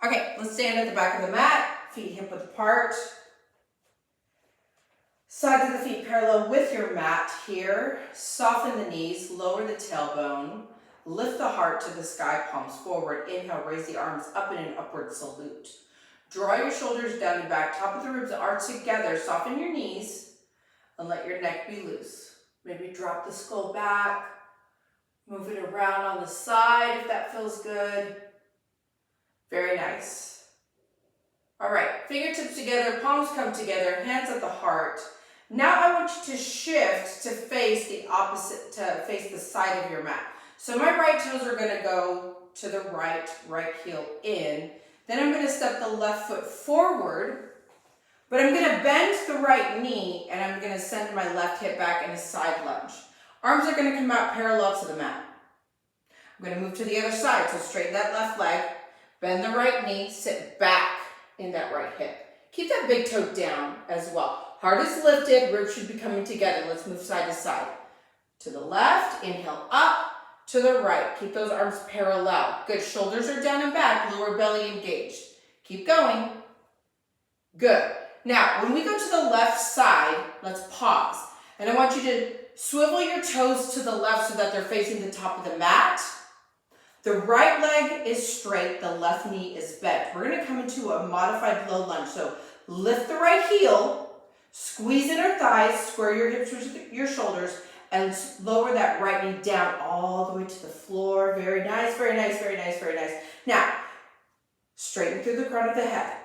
Okay, let's stand at the back of the mat, feet hip width apart. Sides of the feet parallel with your mat here. Soften the knees, lower the tailbone. Lift the heart to the sky, palms forward. Inhale, raise the arms up in an upward salute. Draw your shoulders down and back. Top of the ribs are together. Soften your knees and let your neck be loose. Maybe drop the skull back. Move it around on the side if that feels good. Very nice. All right, fingertips together, palms come together, hands at the heart. Now I want you to shift to face the opposite, to face the side of your mat. So my right toes are going to go to the right heel in. Then I'm going to step the left foot forward, but I'm going to bend the right knee and I'm going to send my left hip back in a side lunge. Arms are going to come out parallel to the mat. I'm going to move to the other side, so straighten that left leg, bend the right knee, sit back in that right hip. Keep that big toe down as well. Heart is lifted, ribs should be coming together. Let's move side to side. To the left, inhale up, to the right. Keep those arms parallel. Good, shoulders are down and back, lower belly engaged. Keep going. Good. Now, when we go to the left side, let's pause. And I want you to swivel your toes to the left so that they're facing the top of the mat. The right leg is straight, the left knee is bent. We're going to come into a modified low lunge. So lift the right heel, squeeze inner thighs, square your hips with your shoulders, and lower that right knee down all the way to the floor. Very nice, very nice, very nice, very nice. Now, straighten through the crown of the head.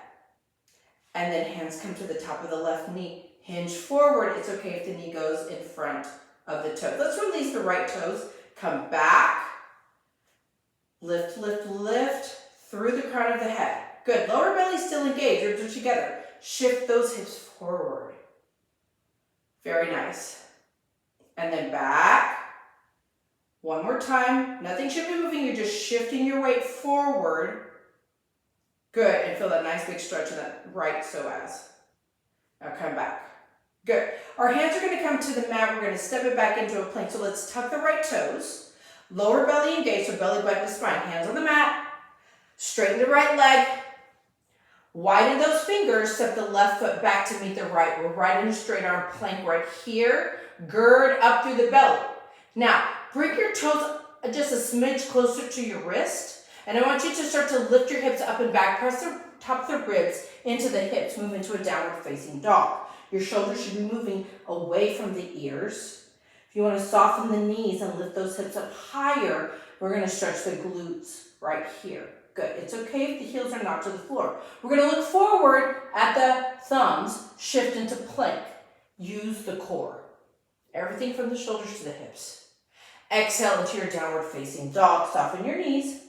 And then hands come to the top of the left knee. Hinge forward. It's okay if the knee goes in front of the toe. Let's release the right toes. Come back. Lift, lift, lift through the crown of the head. Good. Lower belly still engaged. Ribs are together. Shift those hips forward. Very nice. And then back. One more time. Nothing should be moving. You're just shifting your weight forward. Good. And feel that nice big stretch in that right psoas. Now come back. Good. Our hands are going to come to the mat. We're going to step it back into a plank. So let's tuck the right toes. Lower belly engaged, so belly button to spine. Hands on the mat. Straighten the right leg. Widen those fingers. Step the left foot back to meet the right. We're right in a straight arm plank right here. Gird up through the belly. Now, bring your toes just a smidge closer to your wrist. And I want you to start to lift your hips up and back. Press the top of the ribs into the hips. Move into a downward facing dog. Your shoulders should be moving away from the ears. If you want to soften the knees and lift those hips up higher, we're going to stretch the glutes right here. Good. It's okay if the heels are not to the floor. We're going to look forward at the thumbs, shift into plank. Use the core. Everything from the shoulders to the hips. Exhale into your downward facing dog. Soften your knees.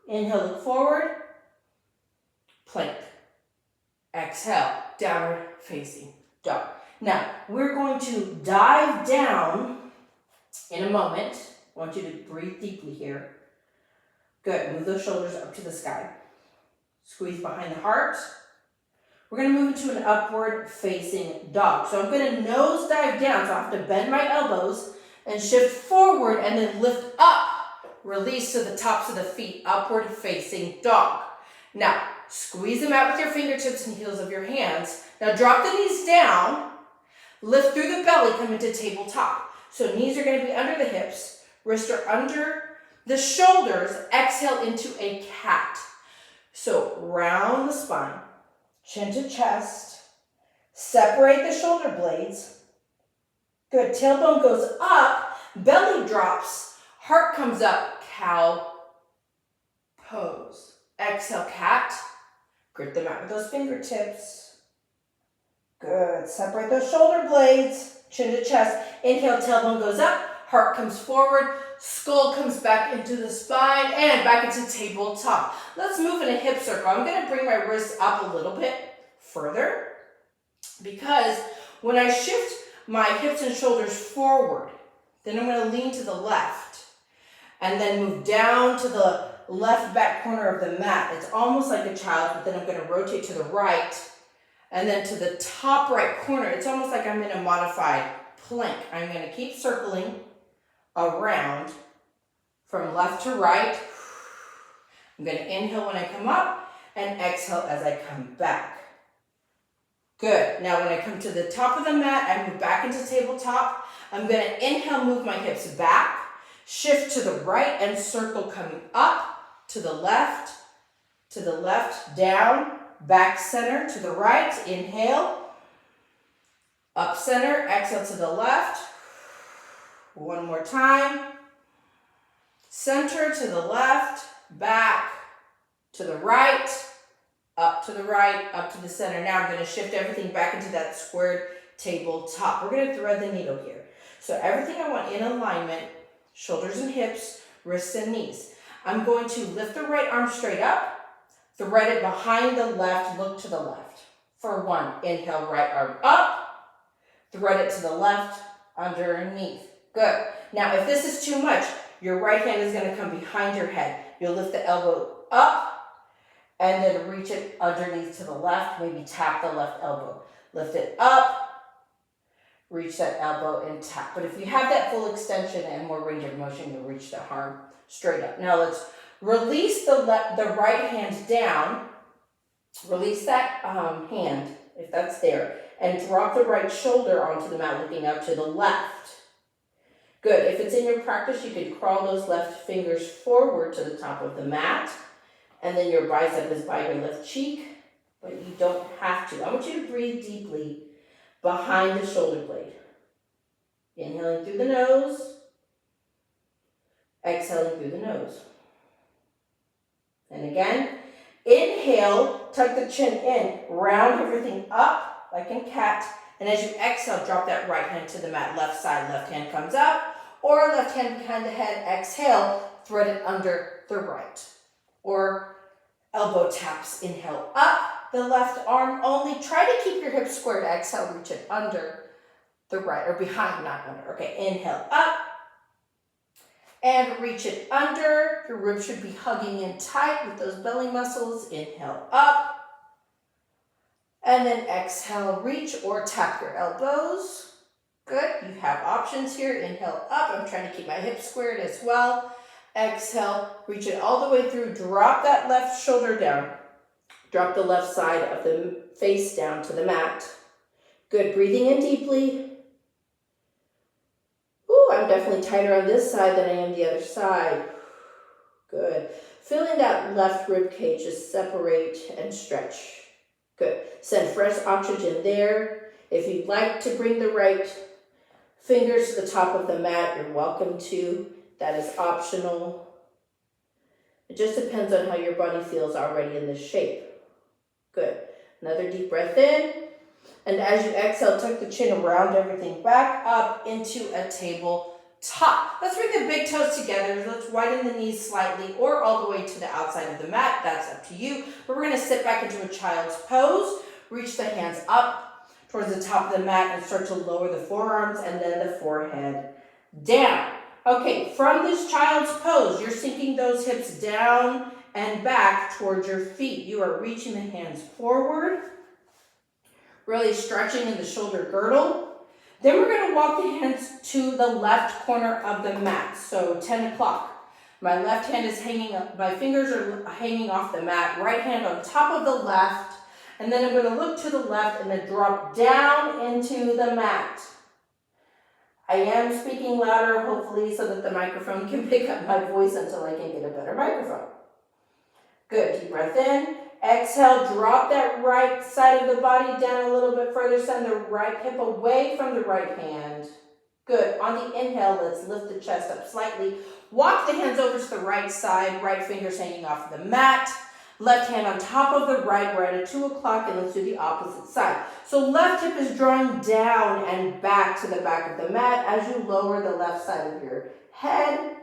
Inhale, look forward. Plank. Exhale, downward facing dog. Now, we're going to dive down in a moment. I want you to breathe deeply here. Good. Move those shoulders up to the sky. Squeeze behind the heart. We're going to move into an upward facing dog. So I'm going to nose dive down. So I have to bend my elbows and shift forward and then lift up. Release to the tops of the feet. Upward facing dog. Now, squeeze them out with your fingertips and heels of your hands. Now drop the knees down. Lift through the belly. Come into tabletop. So knees are going to be under the hips. Wrists are under the shoulders. Exhale into a cat. So round the spine. Chin to chest. Separate the shoulder blades. Good. Tailbone goes up. Belly drops. Heart comes up. Cow pose. Exhale, cat. Grip them out with those fingertips. Good. Separate those shoulder blades. Chin to chest. Inhale, tailbone goes up. Heart comes forward. Skull comes back into the spine and back into tabletop. Let's move in a hip circle. I'm going to bring my wrists up a little bit further because when I shift my hips and shoulders forward, then I'm going to lean to the left and then move down to the left back corner of the mat. It's almost like a child, but then I'm going to rotate to the right and then to the top right corner. It's almost like I'm in a modified plank. I'm going to keep circling around from left to right. I'm going to inhale when I come up and exhale as I come back. Good. Now when I come to the top of the mat, I move back into tabletop. I'm going to inhale, move my hips back, shift to the right and circle coming up, to the left, down, back center, to the right, inhale, up center, exhale to the left, one more time, center to the left, back to the right, up to the right, up to the center. Now I'm going to shift everything back into that squared tabletop. We're going to thread the needle here. So everything I want in alignment, shoulders and hips, wrists and knees. I'm going to lift the right arm straight up, thread it behind the left, look to the left. For one, inhale, right arm up, thread it to the left, underneath. Good. Now, if this is too much, your right hand is going to come behind your head. You'll lift the elbow up and then reach it underneath to the left. Maybe tap the left elbow. Lift it up, reach that elbow and tap. But if you have that full extension and more range of motion, you'll reach the arm straight up. Now let's release the right hand down. Release that hand, if that's there, and drop the right shoulder onto the mat, looking out to the left. Good. If it's in your practice, you can crawl those left fingers forward to the top of the mat, and then your bicep is by your left cheek, but you don't have to. I want you to breathe deeply behind the shoulder blade. Inhaling through the nose, exhaling through the nose. And again, inhale, tuck the chin in, round everything up like in cat, and as you exhale, drop that right hand to the mat, left side, left hand comes up, or left hand behind the head, exhale, thread it under the right. Or elbow taps, inhale up, the left arm only. Try to keep your hips squared, exhale, reach it under the right, or behind, not under. Okay, inhale up, and reach it under. Your ribs should be hugging in tight with those belly muscles. Inhale up, and then exhale, reach or tap your elbows. Good, you have options here. Inhale up, I'm trying to keep my hips squared as well. Exhale, reach it all the way through, drop that left shoulder down. Drop the left side of the face down to the mat. Good, breathing in deeply. Ooh, I'm definitely tighter on this side than I am the other side. Good. Feeling that left rib cage just separate and stretch. Good. Send fresh oxygen there. If you'd like to bring the right fingers to the top of the mat, you're welcome to. That is optional. It just depends on how your body feels already in this shape. Good. Another deep breath in. And as you exhale, tuck the chin around everything back up into a tabletop. Let's bring the big toes together. Let's widen the knees slightly or all the way to the outside of the mat. That's up to you. But we're going to sit back into a child's pose. Reach the hands up towards the top of the mat and start to lower the forearms and then the forehead down. Okay, from this child's pose, you're sinking those hips down and back towards your feet. You are reaching the hands forward, really stretching in the shoulder girdle. Then we're going to walk the hands to the left corner of the mat, so 10 o'clock. My left hand is hanging up, my fingers are hanging off the mat, right hand on top of the left, and then I'm going to look to the left and then drop down into the mat. I am speaking louder, hopefully, so that the microphone can pick up my voice until I can get a better microphone. Good, deep breath in. Exhale, drop that right side of the body down a little bit further. Send the right hip away from the right hand. Good. On the inhale, let's lift the chest up slightly. Walk the hands over to the right side, right fingers hanging off the mat. Left hand on top of the right. We're at a 2 o'clock, and let's do the opposite side. So left hip is drawing down and back to the back of the mat as you lower the left side of your head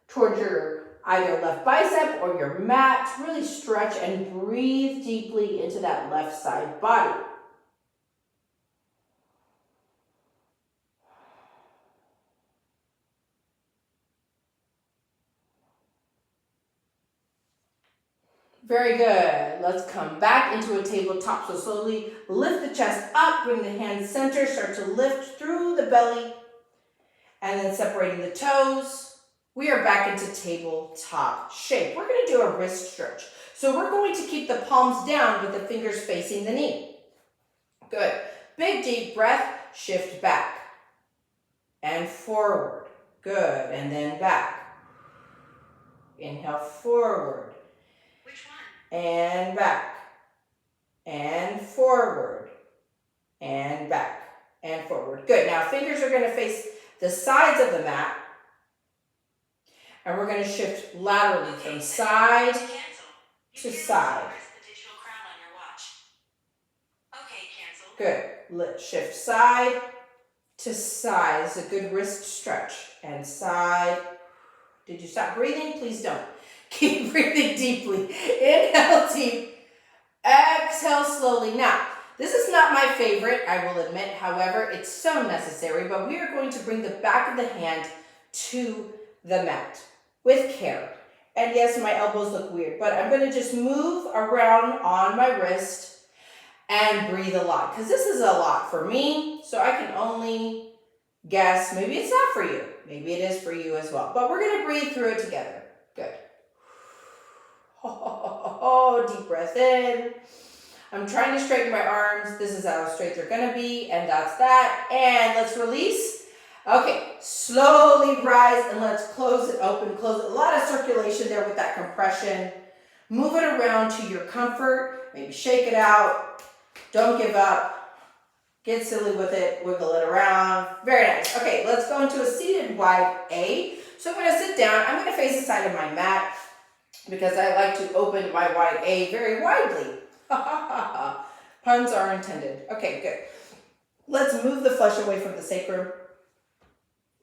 towards your either left bicep or your mat. Really stretch and breathe deeply into that left side body. Very good. Let's come back into a tabletop. So slowly lift the chest up, bring the hands center, start to lift through the belly, and then separating the toes. We are back into tabletop shape. We're going to do a wrist stretch. So we're going to keep the palms down with the fingers facing the knee. Good. Big deep breath, shift back and forward. Good. And then back. Inhale forward. Which one? And back. And forward. And back. And forward. Good. Now fingers are going to face the sides of the mat. And we're going to shift laterally from side to side. Good. Shift side to side. It's a good wrist stretch. And side. Did you stop breathing? Please don't. Keep breathing deeply. Inhale deep. Exhale slowly. Now, this is not my favorite, I will admit. However, it's so necessary. But we are going to bring the back of the hand to the mat with care. And yes, my elbows look weird, but I'm going to just move around on my wrist and breathe a lot, because this is a lot for me, so I can only guess. Maybe it's not for you. Maybe it is for you as well. But we're going to breathe through it together. Good. Deep breath in. I'm trying to straighten my arms. This is how straight they're going to be, and that's that. And let's release. Okay, slowly rise and let's close it open. Close it. A lot of circulation there with that compression. Move it around to your comfort. Maybe shake it out. Don't give up. Get silly with it. Wiggle it around. Very nice. Okay, let's go into a seated wide A. So I'm going to sit down. I'm going to face the side of my mat because I like to open my wide A very widely. Puns are intended. Okay, good. Let's move the flesh away from the sacrum.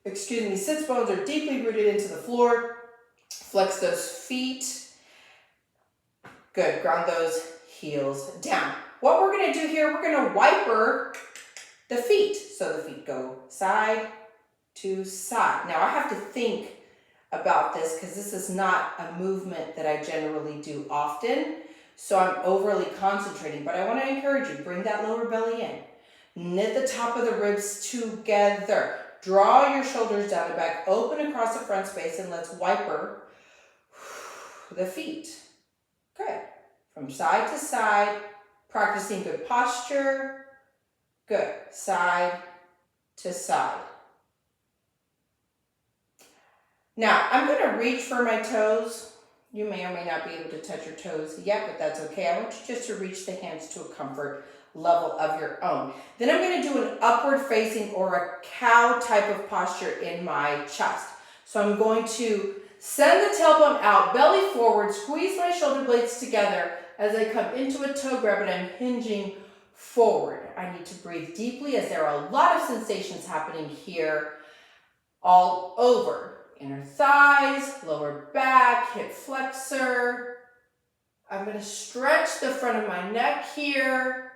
Excuse me, sits bones are deeply rooted into the floor. Flex those feet. Good, ground those heels down. What we're gonna do here, we're gonna wiper the feet. So the feet go side to side. Now I have to think about this because this is not a movement that I generally do often. So I'm overly concentrating, but I wanna encourage you, bring that lower belly in. Knit the top of the ribs together. Draw your shoulders down and back, open across the front space, and let's wiper the feet. Good. From side to side, practicing good posture. Good. Side to side. Now, I'm going to reach for my toes. You may or may not be able to touch your toes yet, but that's okay. I want you just to reach the hands to a comfort level of your own. Then I'm going to do an upward facing or a cow type of posture in my chest. So I'm going to send the tailbone out, belly forward, squeeze my shoulder blades together as I come into a toe grab and I'm hinging forward. I need to breathe deeply as there are a lot of sensations happening here all over. Inner thighs, lower back, hip flexor. I'm going to stretch the front of my neck here.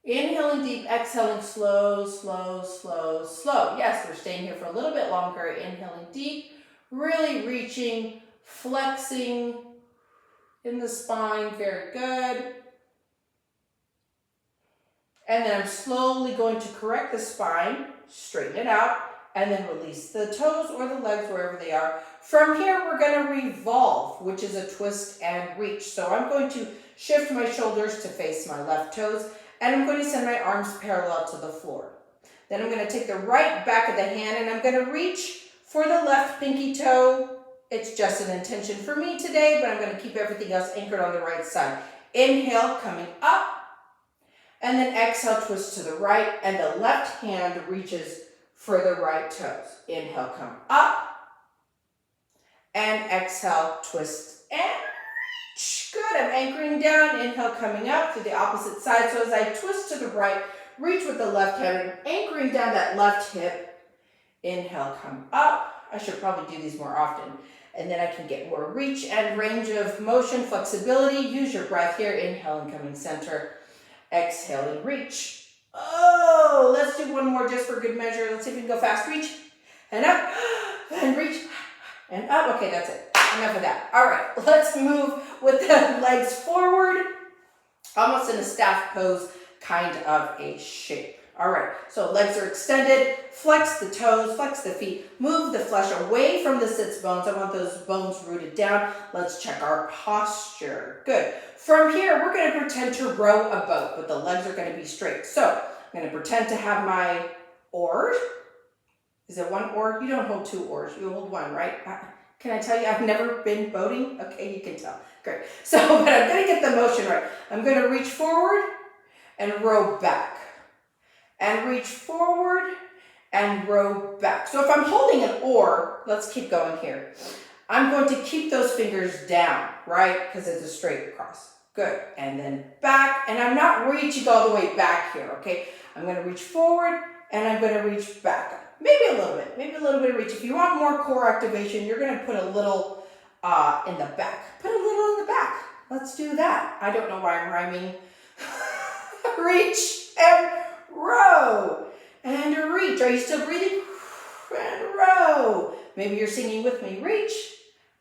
Inhaling deep, exhaling slow, slow, slow, slow. Yes, we're staying here for a little bit longer. Inhaling deep, really reaching, flexing in the spine. Very good. And then I'm slowly going to correct the spine, straighten it out, and then release the toes or the legs wherever they are. From here, we're going to revolve, which is a twist and reach. So I'm going to shift my shoulders to face my left toes. And I'm going to send my arms parallel to the floor. Then I'm going to take the right back of the hand and I'm going to reach for the left pinky toe. It's just an intention for me today, but I'm going to keep everything else anchored on the right side. Inhale, coming up. And then exhale, twist to the right. And the left hand reaches for the right toes. Inhale, come up. And exhale, twist and good. I'm anchoring down. Inhale, coming up to the opposite side. So as I twist to the right, reach with the left hand, anchoring down that left hip. Inhale, come up. I should probably do these more often. And then I can get more reach and range of motion, flexibility. Use your breath here. Inhale and coming center. Exhale and reach. Oh, let's do one more just for good measure. Let's see if we can go fast. Reach and up and reach and up. Okay, that's it. Enough of that. All right, let's move with the legs forward, almost in a staff pose kind of a shape. All right, so legs are extended, flex the toes, flex the feet, move the flesh away from the sits bones. I want those bones rooted down. Let's check our posture. Good. From here, we're gonna pretend to row a boat, but the legs are gonna be straight. So I'm gonna pretend to have my oars. Is it one oar? You don't hold two oars, you hold one, right? Can I tell you, I've never been boating? Okay, you can tell. Great. So, but I'm gonna get the motion right. I'm gonna reach forward and row back. And reach forward and row back. So if I'm holding an oar, let's keep going here. I'm going to keep those fingers down, right? Because it's a straight across. Good. And then back, and I'm not reaching all the way back here, okay? I'm going to reach forward and I'm going to reach back. Maybe a little bit of reach. If you want more core activation, you're going to put a little in the back. Put a little in the back. Let's do that. I don't know why I'm rhyming. Reach and row and reach. Are you still breathing? And row. Maybe you're singing with me. Reach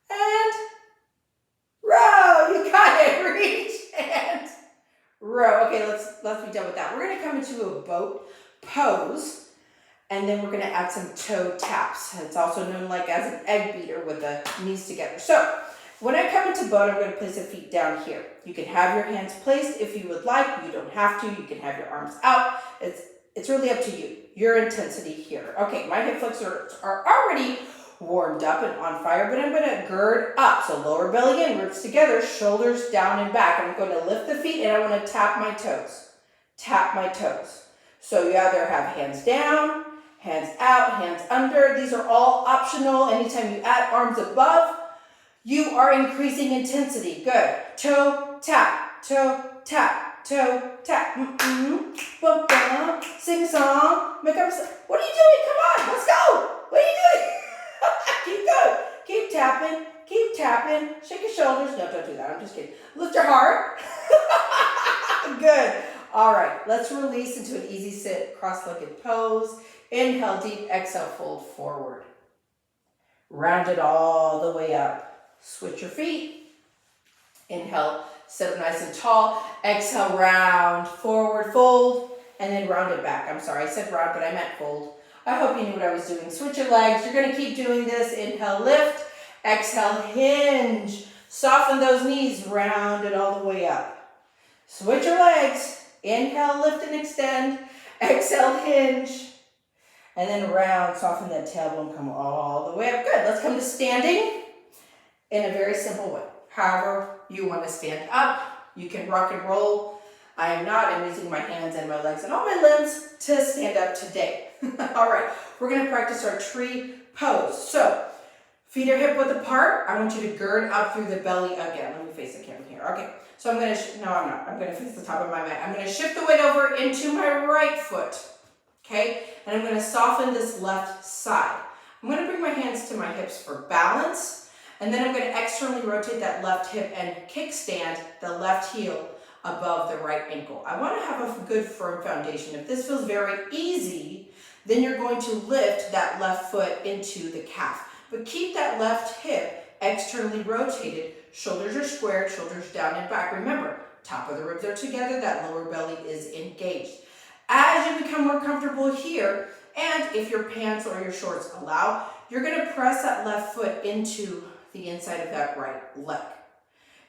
and row. You got it. Reach and row. Okay, let's be done with that. We're going to come into a boat pose, and then we're going to add some toe taps. It's also known like as an egg beater with the knees together. So when I come into boat, I'm going to place the feet down here. You can have your hands placed if you would like. You don't have to. You can have your arms out. It's really up to you. Your intensity here. Okay, my hip flexors are already warmed up and on fire, but I'm going to gird up. So lower belly in, ribs together, shoulders down and back. I'm going to lift the feet and I want to tap my toes. Tap my toes. So you either have hands down, hands out, hands under. These are all optional. Anytime you add arms above, you are increasing intensity. Good. Toe tap, toe tap, toe tap. Bum-bum. Sing a song. Make up. What are you doing? Come on, let's go. What are you doing? Keep going. Keep tapping. Keep tapping. Shake your shoulders. No, don't do that. I'm just kidding. Lift your heart. Good. All right. Let's release into an easy sit, cross-legged pose. Inhale deep. Exhale, fold forward. Round it all the way up. Switch your feet. Inhale, sit up nice and tall. Exhale, round, forward, fold, and then round it back. I'm sorry, I said round, but I meant fold. I hope you knew what I was doing. Switch your legs. You're going to keep doing this. Inhale, lift. Exhale, hinge. Soften those knees. Round it all the way up. Switch your legs. Inhale, lift and extend. Exhale, hinge. And then round. Soften that tailbone. Come all the way up. Good. Let's come to standing. In a very simple way. However you want to stand up, you can rock and roll. I am not. I'm using my hands and my legs and all my limbs to stand up today. All right, we're going to practice our tree pose. So, feet are hip width apart. I want you to gird up through the belly again. Let me face the camera here. Okay, so I'm going to, no, I'm not. I'm going to face the top of my mat. I'm going to shift the weight over into my right foot. Okay, and I'm going to soften this left side. I'm going to bring my hands to my hips for balance. And then I'm going to externally rotate that left hip and kickstand the left heel above the right ankle. I want to have a good firm foundation. If this feels very easy, then you're going to lift that left foot into the calf. But keep that left hip externally rotated. Shoulders are squared, shoulders down and back. Remember, top of the ribs are together, that lower belly is engaged. As you become more comfortable here, and if your pants or your shorts allow, you're going to press that left foot into the inside of that right leg.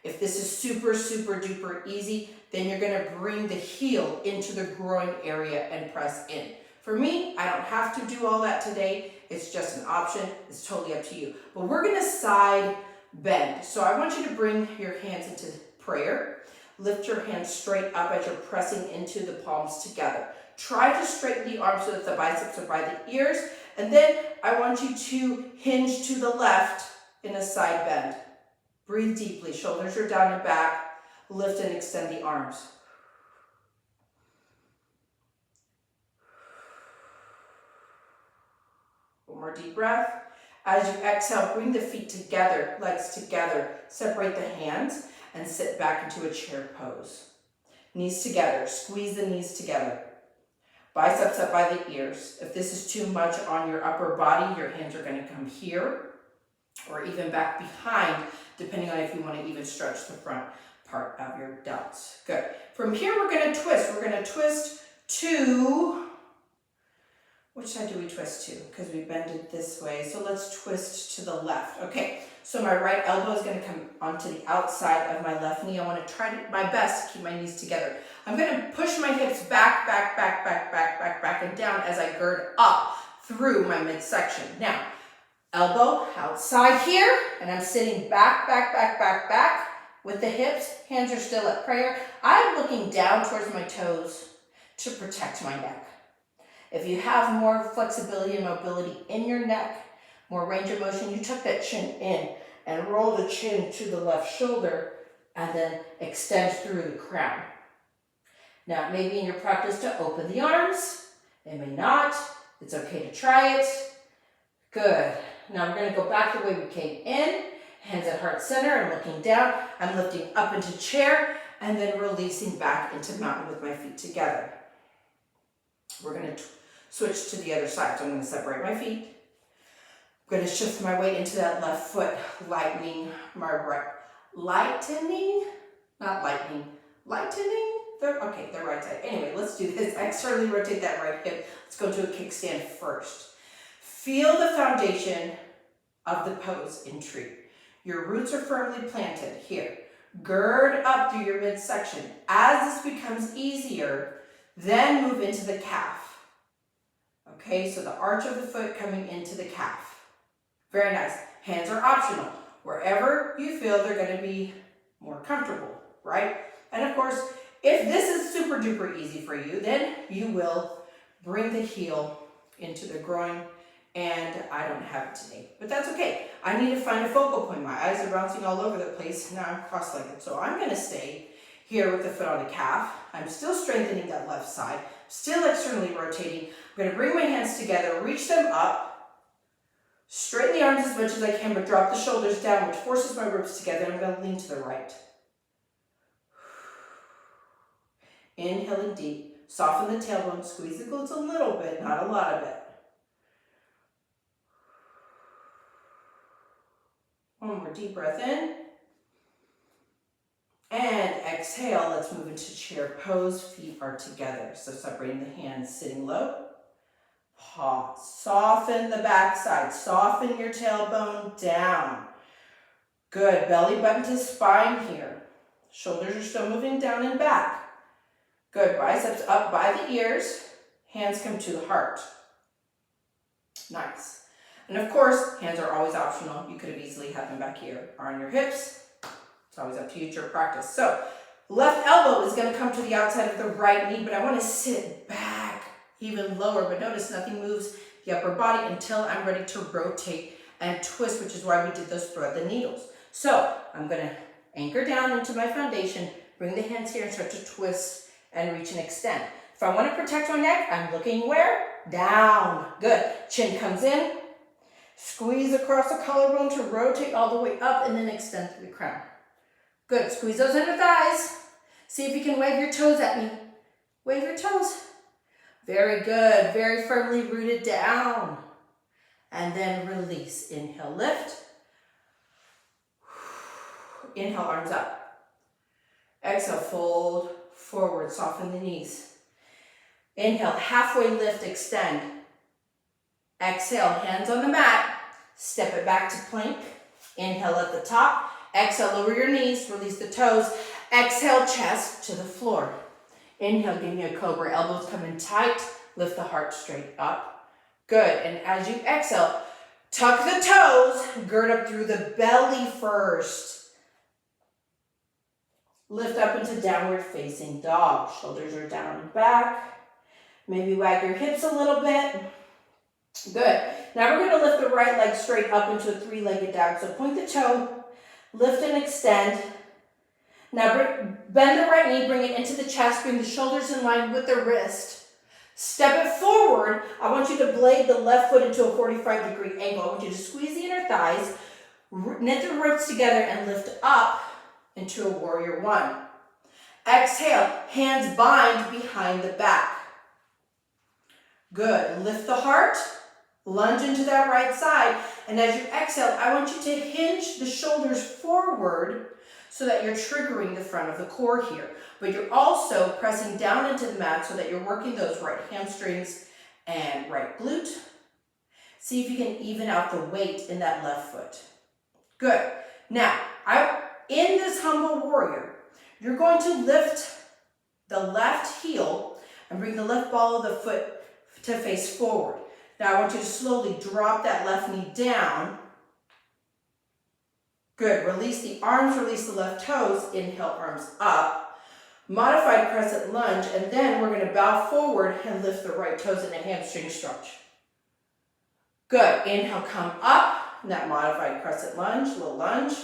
If this is super, super duper easy, then you're going to bring the heel into the groin area and press in. For me, I don't have to do all that today. It's just an option. It's totally up to you. But we're going to side bend. So I want you to bring your hands into prayer. Lift your hands straight up as you're pressing into the palms together. Try to straighten the arms so that the biceps are by the ears. And then I want you to hinge to the left in a side bend. Breathe deeply. Shoulders are down and back. Lift and extend the arms. One more deep breath. As you exhale, bring the feet together, legs together. Separate the hands and sit back into a chair pose. Knees together. Squeeze the knees together. Biceps up by the ears. If this is too much on your upper body, your hands are going to come here or even back behind, depending on if you want to even stretch the front part of your delts. Good. From here, we're going to twist. We're going to twist to Which side do we twist to? Because we bend it this way. So let's twist to the left. Okay, so my right elbow is going to come onto the outside of my left knee. I want to try my best to keep my knees together. I'm going to push my hips back, and down as I gird up through my midsection. Now, elbow outside here, and I'm sitting back with the hips. Hands are still at prayer. I'm looking down towards my toes to protect my neck. If you have more flexibility and mobility in your neck, more range of motion, you tuck that chin in and roll the chin to the left shoulder and then extend through the crown. Now, it may be in your practice to open the arms. It may not. It's okay to try it. Good. Now we're going to go back the way we came in. Hands at heart center. I'm looking down. I'm lifting up into chair and then releasing back into mountain with my feet together. We're going to switch to the other side. So I'm going to separate my feet. I'm going to shift my weight into that left foot, lightening my right. Lightening? Not lightening. Lightening? The right side. Anyway, let's do this. Externally rotate that right hip. Let's go to a kickstand first. Feel the foundation of the pose in tree. Your roots are firmly planted here. Gird up through your midsection. As this becomes easier, then move into the calf. Okay, so the arch of the foot coming into the calf. Very nice. Hands are optional. Wherever you feel they're going to be more comfortable, right? And of course, if this is super duper easy for you, then you will bring the heel into the groin, and I don't have it today, but that's okay. I need to find a focal point. My eyes are bouncing all over the place. Now I'm cross-legged, so I'm going to stay here with the foot on the calf. I'm still strengthening that left side, still externally rotating. I'm going to bring my hands together, reach them up, straighten the arms as much as I can, but drop the shoulders down, which forces my ribs together. I'm going to lean to the right. Inhaling deep, soften the tailbone, squeeze the glutes a little bit, not a lot of it. One more deep breath in. And exhale, let's move into chair pose. Feet are together. So separating the hands, sitting low. Pause. Soften the backside. Soften your tailbone down. Good. Belly button to spine here. Shoulders are still moving down and back. Good. Biceps up by the ears. Hands come to the heart. Nice. And of course, hands are always optional. You could have easily had them back here or on your hips. It's always up to you, it's your practice. So, left elbow is going to come to the outside of the right knee, but I want to sit back even lower. But notice nothing moves the upper body until I'm ready to rotate and twist, which is why we did those thread the needles. So, I'm going to anchor down into my foundation, bring the hands here and start to twist and reach and extend. If I want to protect my neck, I'm looking where? Down. Good. Chin comes in. Squeeze across the collarbone to rotate all the way up and then extend through the crown. Good. Squeeze those inner thighs. See if you can wave your toes at me. Wave your toes. Very good. Very firmly rooted down. And then release. Inhale, lift. Inhale, arms up. Exhale, fold forward, soften the knees. Inhale, halfway lift, extend. Exhale, hands on the mat. Step it back to plank. Inhale at the top. Exhale, lower your knees, release the toes. Exhale, chest to the floor. Inhale, give me a cobra. Elbows come in tight. Lift the heart straight up. Good. And as you exhale, tuck the toes. Gird up through the belly first. Lift up into downward facing dog. Shoulders are down and back. Maybe wag your hips a little bit. Good. Now we're going to lift the right leg straight up into a three-legged dog. So point the toe, lift and extend. Now bend the right knee, bring it into the chest, bring the shoulders in line with the wrist. Step it forward. I want you to blade the left foot into a 45-degree angle. I want you to squeeze the inner thighs, knit the ribs together, and lift up into a warrior one. Exhale, hands bind behind the back. Good. Lift the heart, lunge into that right side, and as you exhale, I want you to hinge the shoulders forward so that you're triggering the front of the core here. But you're also pressing down into the mat so that you're working those right hamstrings and right glute. See if you can even out the weight in that left foot. Good. Now, in this humble warrior, you're going to lift the left heel and bring the left ball of the foot to face forward. Now I want you to slowly drop that left knee down. Good. Release the arms, release the left toes. Inhale, arms up. Modified crescent lunge, and then we're going to bow forward and lift the right toes in a hamstring stretch. Good. Inhale, come up. In that modified crescent lunge, little lunge.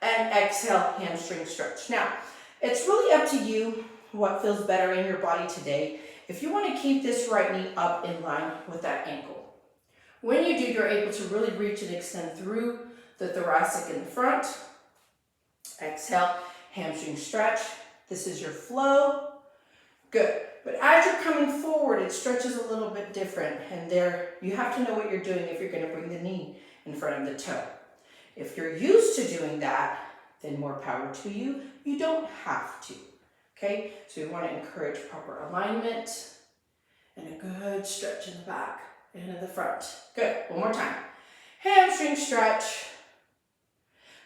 And exhale, hamstring stretch. Now, it's really up to you what feels better in your body today. If you want to keep this right knee up in line with that ankle. When you do, you're able to really reach and extend through the thoracic in the front. Exhale, hamstring stretch. This is your flow. Good. But as you're coming forward, it stretches a little bit different. And there, you have to know what you're doing if you're going to bring the knee in front of the toe. If you're used to doing that, then more power to you. You don't have to. Okay? So you want to encourage proper alignment and a good stretch in the back and in the front. Good. One more time. Hamstring stretch.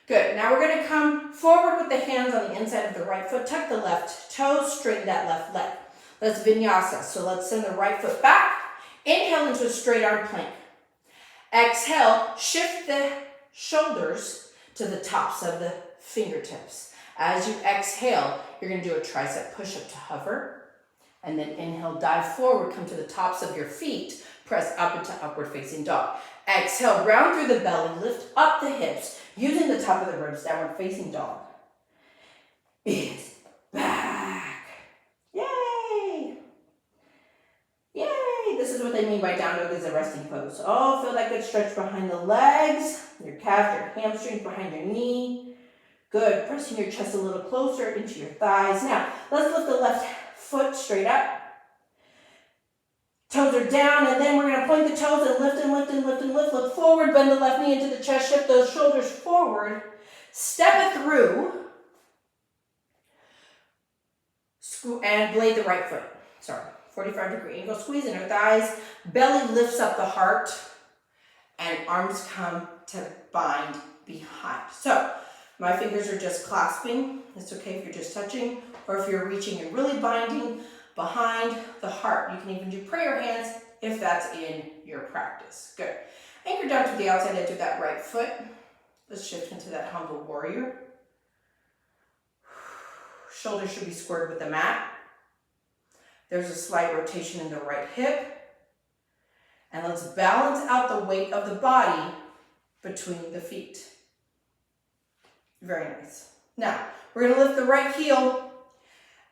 Good. Now we're going to come forward with the hands on the inside of the right foot. Tuck the left toe, straighten that left leg. Let's vinyasa. So let's send the right foot back. Inhale into a straight arm plank. Exhale, shift the shoulders to the tops of the fingertips. As you exhale, you're going to do a tricep push-up to hover. And then inhale, dive forward, come to the tops of your feet, press up into upward facing dog. Exhale, round through the belly, lift up the hips, using the top of the ribs, downward facing dog. Is back. Yay! Yay! This is what they mean by down dog is a resting pose. Oh, feel that good stretch behind the legs, your calf, your hamstrings behind your knee. Good. Pressing your chest a little closer into your thighs. Now, let's lift the left foot straight up. Toes are down, and then we're going to point the toes and lift and lift and lift and lift. Look forward, bend the left knee into the chest, shift those shoulders forward. Step it through. And blade the right foot. Sorry. 45-degree angle. Squeeze in her thighs. Belly lifts up the heart. And arms come to bind behind. So, my fingers are just clasping. It's okay if you're just touching, or if you're reaching and really binding behind the heart. You can even do prayer hands if that's in your practice. Good. Anchor down to the outside edge of that right foot. Let's shift into that humble warrior. Shoulders should be squared with the mat. There's a slight rotation in the right hip. And let's balance out the weight of the body between the feet. Very nice. Now, we're going to lift the right heel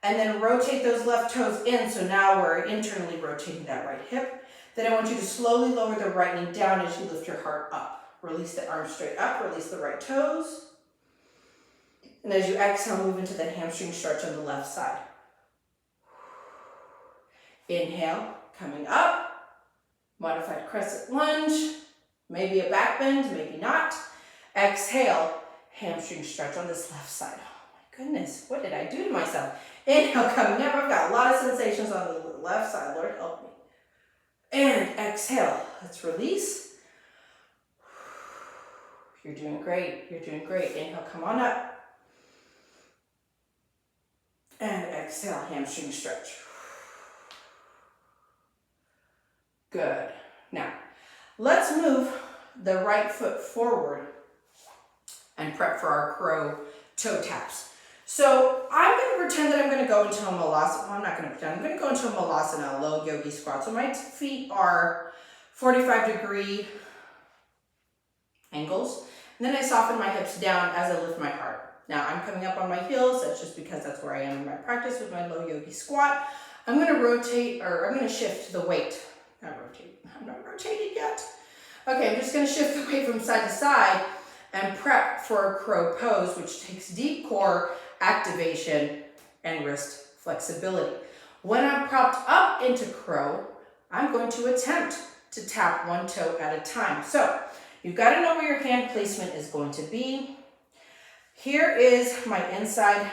and then rotate those left toes in. So now we're internally rotating that right hip. Then I want you to slowly lower the right knee down as you lift your heart up. Release the arms straight up. Release the right toes. And as you exhale, move into the hamstring stretch on the left side. Inhale, coming up. Modified crescent lunge. Maybe a back bend, maybe not. Exhale. Hamstring stretch on this left side. Oh my goodness, what did I do to myself? Inhale, coming up. I've got a lot of sensations on the left side. Lord, help me. And exhale. Let's release. You're doing great. You're doing great. Inhale, come on up. And exhale, hamstring stretch. Good. Now, let's move the right foot forward and prep for our crow toe taps. So I'm going to pretend that I'm going to go into a malasana. I'm not going to pretend. I'm going to go into a malasana, low yogi squat. So my feet are 45-degree angles. And then I soften my hips down as I lift my heart. Now I'm coming up on my heels. That's just because that's where I am in my practice with my low yogi squat. I'm going to rotate, or I'm going to shift the weight. Not rotate. I'm not rotating yet. Okay, I'm just going to shift the weight from side to side and prep for a crow pose, which takes deep core activation and wrist flexibility. When I'm propped up into crow, I'm going to attempt to tap one toe at a time. So you've got to know where your hand placement is going to be. Here is my inside,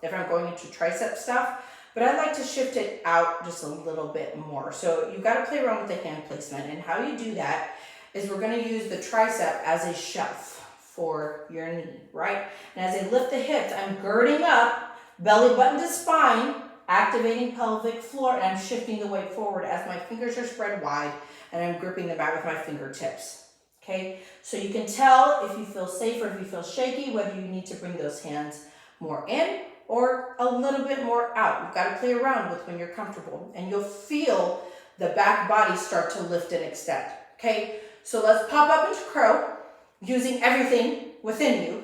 if I'm going into tricep stuff, but I like to shift it out just a little bit more. So you've got to play around with the hand placement, and how you do that is we're going to use the tricep as a shelf for your knee, right? And as I lift the hips, I'm girding up, belly button to spine, activating pelvic floor, and I'm shifting the weight forward as my fingers are spread wide, and I'm gripping the mat with my fingertips. Okay, so you can tell if you feel safe or if you feel shaky, whether you need to bring those hands more in or a little bit more out. You've got to play around with when you're comfortable, and you'll feel the back body start to lift and extend. Okay, so let's pop up into crow using everything within you.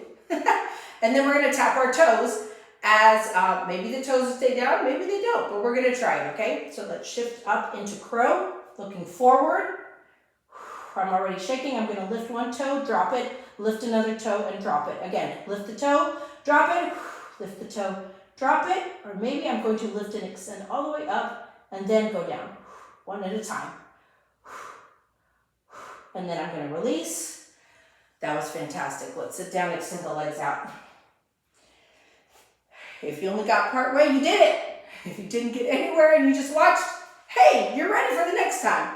And then we're going to tap our toes as maybe the toes stay down, maybe they don't, but we're going to try it. Okay, so let's shift up into crow, looking forward. I'm already shaking. I'm going to lift one toe, drop it, lift another toe, and drop it. Again, lift the toe, drop it, lift the toe, drop it, or maybe I'm going to lift and extend all the way up and then go down, one at a time. And then I'm going to release. That was fantastic. Let's sit down, extend the legs out. If you only got part way, you did it. If you didn't get anywhere and you just watched, hey, you're ready for the next time.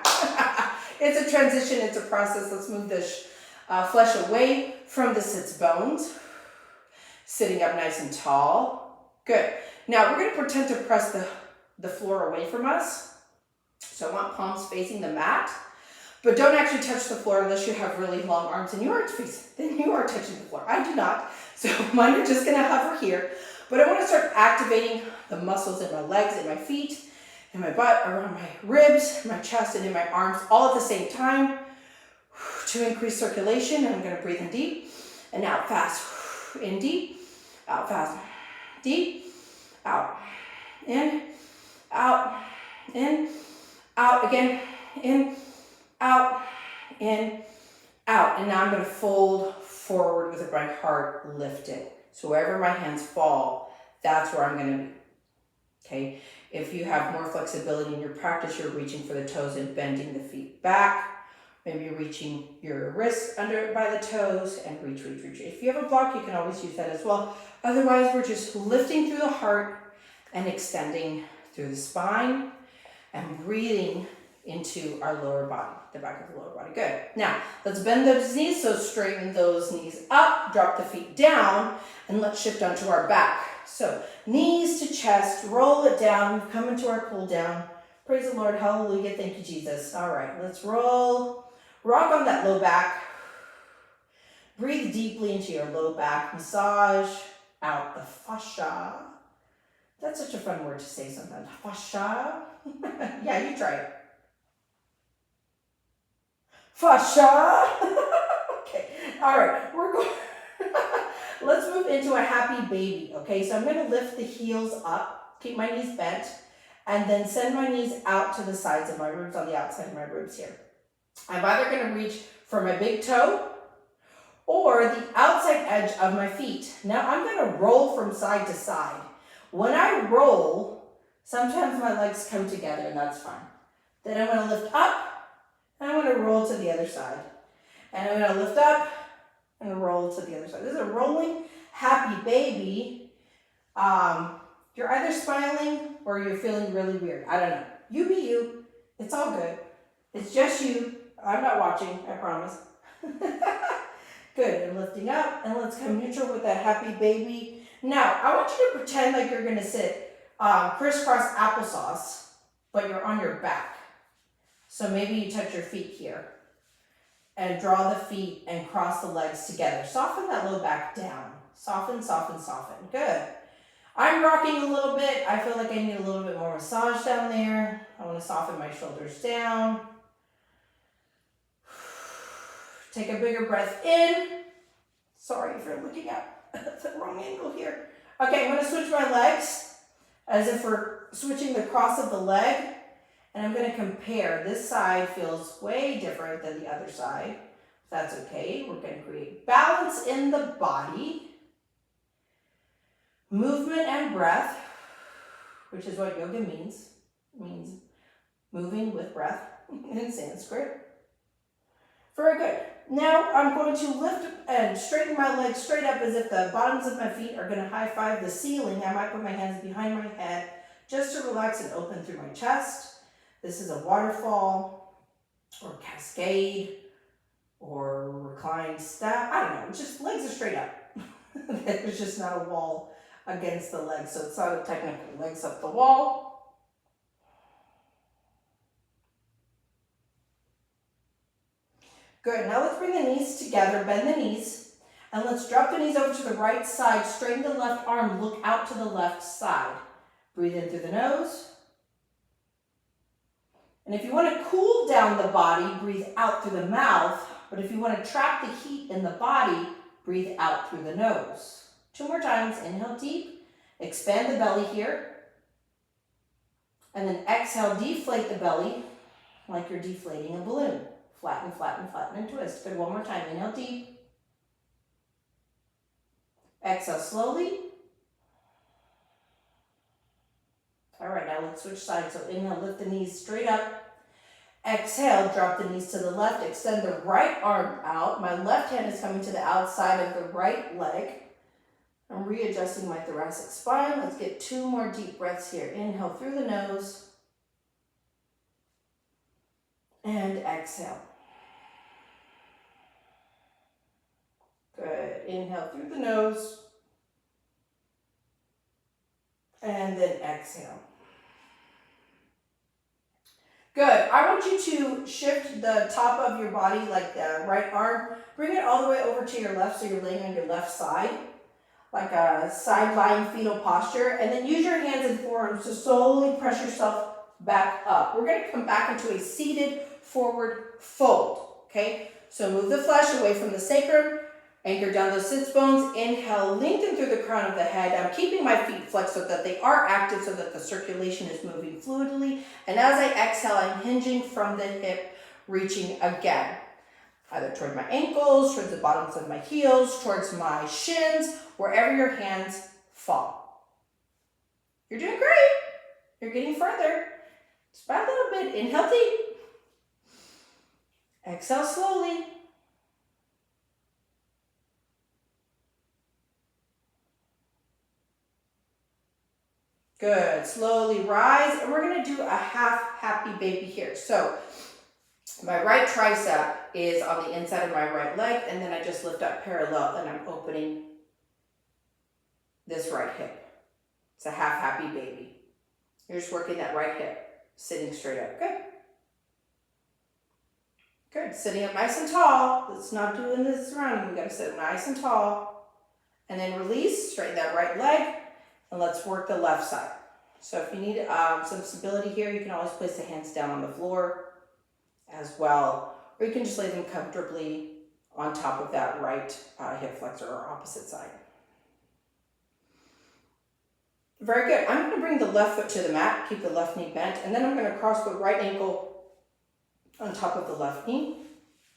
It's a transition, it's a process. Let's move this flesh away from the sits bones. Sitting up nice and tall. Good. Now we're going to pretend to press the floor away from us. So I want palms facing the mat. But don't actually touch the floor unless you have really long arms and you are touching the floor. I do not. So mine are just going to hover here. But I want to start activating the muscles in my legs, in my feet, in my butt, around my ribs, my chest, and in my arms, all at the same time to increase circulation. And I'm going to breathe in deep and out fast. In deep, out fast. Deep, out. In, out, in, out again, in, out, in, out. And now I'm going to fold forward with my heart lifted. So wherever my hands fall, that's where I'm going to be. Okay. If you have more flexibility in your practice, you're reaching for the toes and bending the feet back. Maybe you're reaching your wrists under by the toes and reach. If you have a block, you can always use that as well. Otherwise, we're just lifting through the heart and extending through the spine and breathing into our lower body, the back of the lower body. Good. Now, let's bend those knees. So straighten those knees up, drop the feet down, and let's shift onto our back. So knees to chest, roll it down, come into our cool down. Praise the Lord, hallelujah, thank you, Jesus. All right, let's roll, rock on that low back. Breathe deeply into your low back, massage out the fascia. That's such a fun word to say sometimes, fascia. Yeah, you try it. Fascia. Okay, all right, we're going. Let's move into a happy baby, okay? So I'm going to lift the heels up, keep my knees bent, and then send my knees out to the sides of my ribs, on the outside of my ribs here. I'm either going to reach for my big toe or the outside edge of my feet. Now I'm going to roll from side to side. When I roll, sometimes my legs come together, and that's fine. Then I'm going to lift up, and I'm going to roll to the other side. And I'm going to lift up, and roll to the other side. This is a rolling happy baby. You're either smiling or you're feeling really weird. I don't know. You be you. It's all good. It's just you. I'm not watching, I promise. Good. And lifting up, and let's come neutral with that happy baby. Now, I want you to pretend like you're going to sit crisscross applesauce, but you're on your back. So maybe you touch your feet here. And draw the feet and cross the legs together. Soften that low back down. Soften, soften, soften. Good. I'm rocking a little bit. I feel like I need a little bit more massage down there. I want to soften my shoulders down. Take a bigger breath in. Sorry if you're looking at the wrong angle here. Okay, I'm going to switch my legs as if we're switching the cross of the leg. And I'm going to compare. This side feels way different than the other side. That's okay. We're going to create balance in the body. Movement and breath, which is what yoga means. It means moving with breath in Sanskrit. Very good. Now I'm going to lift and straighten my legs straight up as if the bottoms of my feet are going to high five the ceiling. I might put my hands behind my head, just to relax and open through my chest. This is a waterfall or cascade or reclined step. I don't know, just legs are straight up. There's just not a wall against the legs, so it's not a technical legs up the wall. Good, now let's bring the knees together, bend the knees, and let's drop the knees over to the right side, straighten the left arm, look out to the left side. Breathe in through the nose. And if you want to cool down the body, breathe out through the mouth. But if you want to trap the heat in the body, breathe out through the nose. 2 more times. Inhale deep. Expand the belly here. And then exhale, deflate the belly like you're deflating a balloon. Flatten, flatten, flatten, and twist. Good. 1 more time. Inhale deep. Exhale slowly. All right, now let's switch sides. So inhale, lift the knees straight up. Exhale, drop the knees to the left. Extend the right arm out. My left hand is coming to the outside of the right leg. I'm readjusting my thoracic spine. Let's get 2 more deep breaths here. Inhale through the nose. And exhale. Good. Inhale through the nose. And then exhale. Good. I want you to shift the top of your body, like the right arm. Bring it all the way over to your left, so you're laying on your left side, like a side-lying fetal posture. And then use your hands and forearms to slowly press yourself back up. We're going to come back into a seated forward fold. Okay? So move the flesh away from the sacrum. Anchor down those sits bones. Inhale, lengthen through the crown of the head. I'm keeping my feet flexed so that they are active, so that the circulation is moving fluidly. And as I exhale, I'm hinging from the hip, reaching again. Either toward my ankles, towards the bottoms of my heels, towards my shins, wherever your hands fall. You're doing great. You're getting further. Just by a little bit. Inhale deep. Exhale slowly. Good. Slowly rise, and we're going to do a half happy baby here. So my right tricep is on the inside of my right leg, and then I just lift up parallel, and I'm opening this right hip. It's a half happy baby. You're just working that right hip, sitting straight up. Good. Good. Sitting up nice and tall. Let's not do this running. We got to sit nice and tall. And then release, straighten that right leg. And let's work the left side. So if you need some stability here, you can always place the hands down on the floor as well. Or you can just lay them comfortably on top of that right hip flexor or opposite side. Very good. I'm going to bring the left foot to the mat, keep the left knee bent, and then I'm going to cross the right ankle on top of the left knee.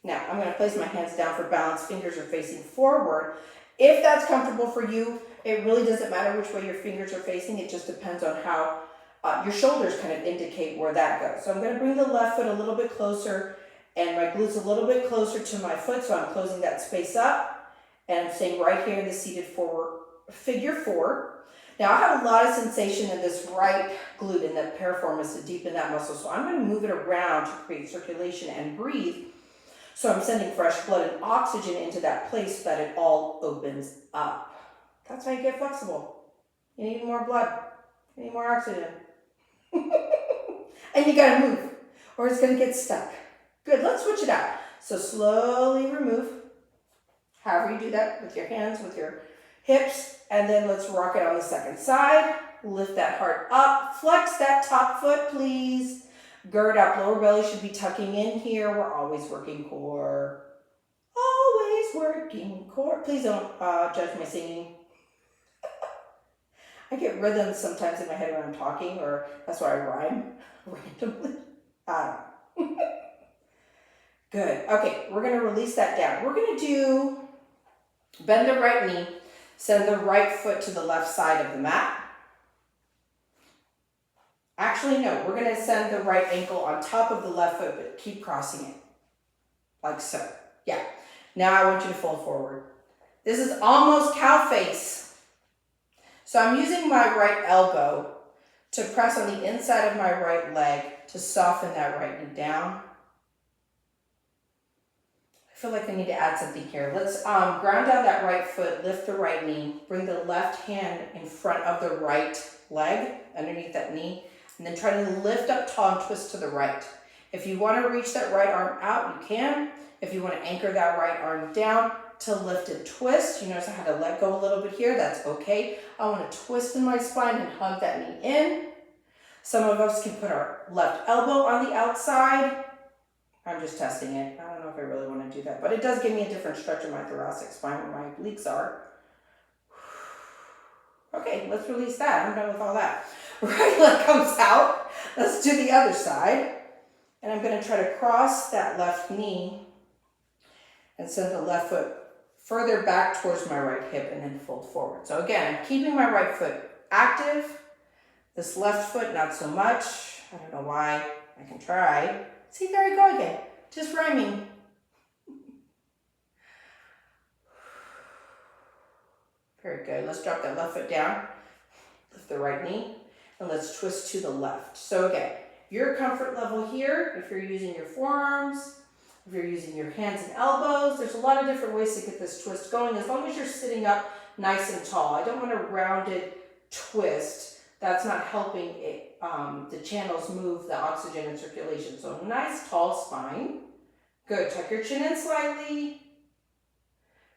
Now, I'm going to place my hands down for balance. Fingers are facing forward. If that's comfortable for you, it really doesn't matter which way your fingers are facing. It just depends on how your shoulders kind of indicate where that goes. So I'm going to bring the left foot a little bit closer and my glutes a little bit closer to my foot. So I'm closing that space up and I'm staying right here in the seated forward figure 4. Now I have a lot of sensation in this right glute in the piriformis to deepen that muscle. So I'm going to move it around to create circulation and breathe. So I'm sending fresh blood and oxygen into that place so that it all opens up. That's how you get flexible. You need more blood. You need more oxygen. And you gotta move or it's gonna get stuck. Good, let's switch it out. So slowly remove. However you do that, with your hands, with your hips, and then let's rock it on the second side. Lift that heart up. Flex that top foot, please. Gird up, lower belly should be tucking in here. We're always working core. Always working core. Please don't judge my singing. I get rhythms sometimes in my head when I'm talking, or that's why I rhyme randomly. Good. Okay, we're going to release that down. We're going to do bend the right knee, send the right foot to the left side of the mat. Actually, no, we're going to send the right ankle on top of the left foot, but keep crossing it. Like so. Yeah. Now I want you to fold forward. This is almost cow face. So I'm using my right elbow to press on the inside of my right leg to soften that right knee down. I feel like I need to add something here. Let's ground down that right foot, lift the right knee, bring the left hand in front of the right leg, underneath that knee, and then try to lift up tall and twist to the right. If you want to reach that right arm out, you can. If you want to anchor that right arm down to lift and twist, you notice I had to let go a little bit here, that's okay. I want to twist in my spine and hug that knee in. Some of us can put our left elbow on the outside. I'm just testing it. I don't know if I really want to do that, but it does give me a different stretch of my thoracic spine where my obliques are. Okay, let's release that. I'm done with all that. Right leg comes out. Let's do the other side. And I'm going to try to cross that left knee and send the left foot further back towards my right hip and then fold forward. So again, I'm keeping my right foot active. This left foot, not so much. I don't know why. I can try. See, there I go again. Just rhyming. Very good. Let's drop that left foot down. Lift the right knee. And let's twist to the left. So again, your comfort level here, if you're using your forearms, if you're using your hands and elbows, there's a lot of different ways to get this twist going, as long as you're sitting up nice and tall. I don't want a rounded twist. That's not helping it, the channels move the oxygen and circulation. So nice tall spine. Good. Tuck your chin in slightly.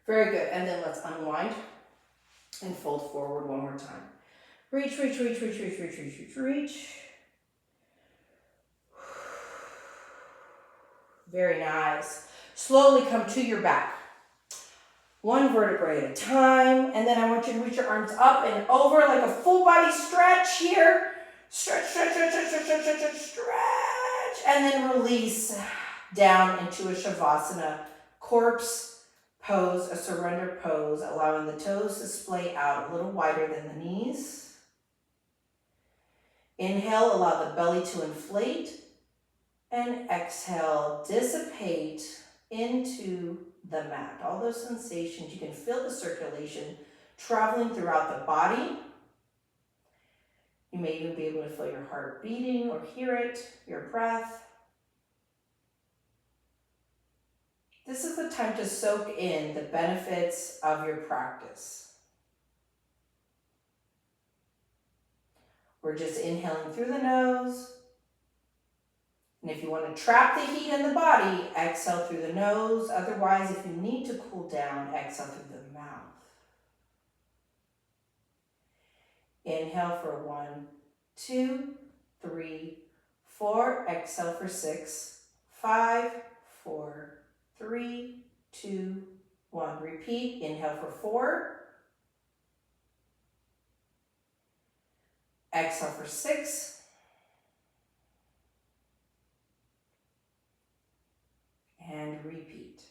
Very good. And then let's unwind and fold forward one more time. Reach, reach, reach, reach, reach, reach, reach, reach, reach. Very nice. Slowly come to your back. One vertebrae at a time. And then I want you to reach your arms up and over like a full body stretch here. Stretch, stretch, stretch, stretch, stretch, stretch, stretch, stretch, stretch. And then release down into a Shavasana corpse pose, a surrender pose, allowing the toes to splay out a little wider than the knees. Inhale, allow the belly to inflate. And exhale, dissipate into the mat. All those sensations, you can feel the circulation traveling throughout the body. You may even be able to feel your heart beating or hear it, your breath. This is the time to soak in the benefits of your practice. We're just inhaling through the nose. And if you want to trap the heat in the body, exhale through the nose. Otherwise, if you need to cool down, exhale through the mouth. Inhale for 1, 2, 3, 4. Exhale for 6, 5, 4, 3, 2, 1. Repeat. Inhale for 4. Exhale for 6. And repeat.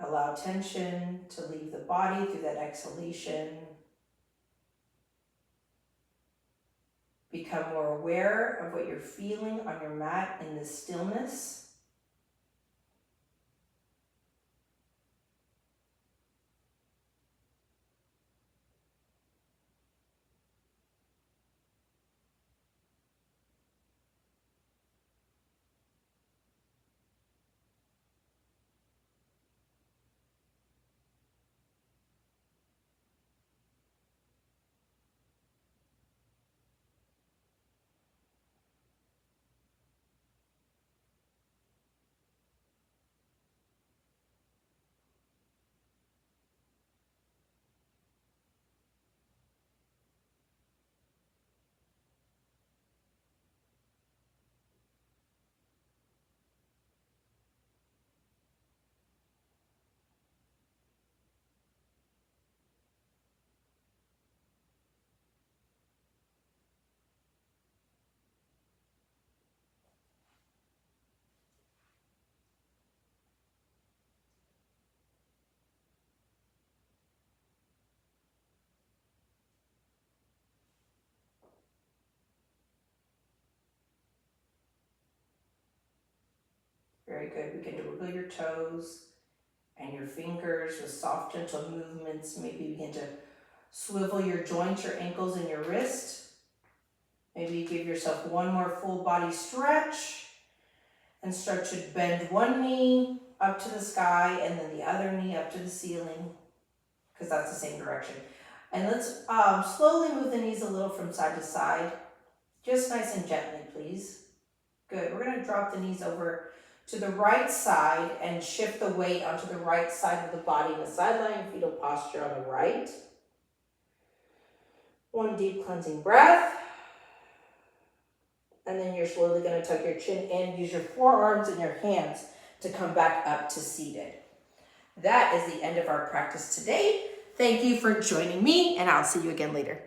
Allow tension to leave the body through that exhalation. Become more aware of what you're feeling on your mat in this stillness. Very good. We can wiggle your toes and your fingers with soft, gentle movements. Maybe begin to swivel your joints, your ankles, and your wrist. Maybe give yourself one more full body stretch and start to bend one knee up to the sky and then the other knee up to the ceiling, because that's the same direction. And let's slowly move the knees a little from side to side, just nice and gently, please. Good. We're going to drop the knees over to the right side and shift the weight onto the right side of the body in the side lying fetal posture on the right. One deep cleansing breath. And then you're slowly going to tuck your chin in, use your forearms and your hands to come back up to seated. That is the end of our practice today. Thank you for joining me, and I'll see you again later.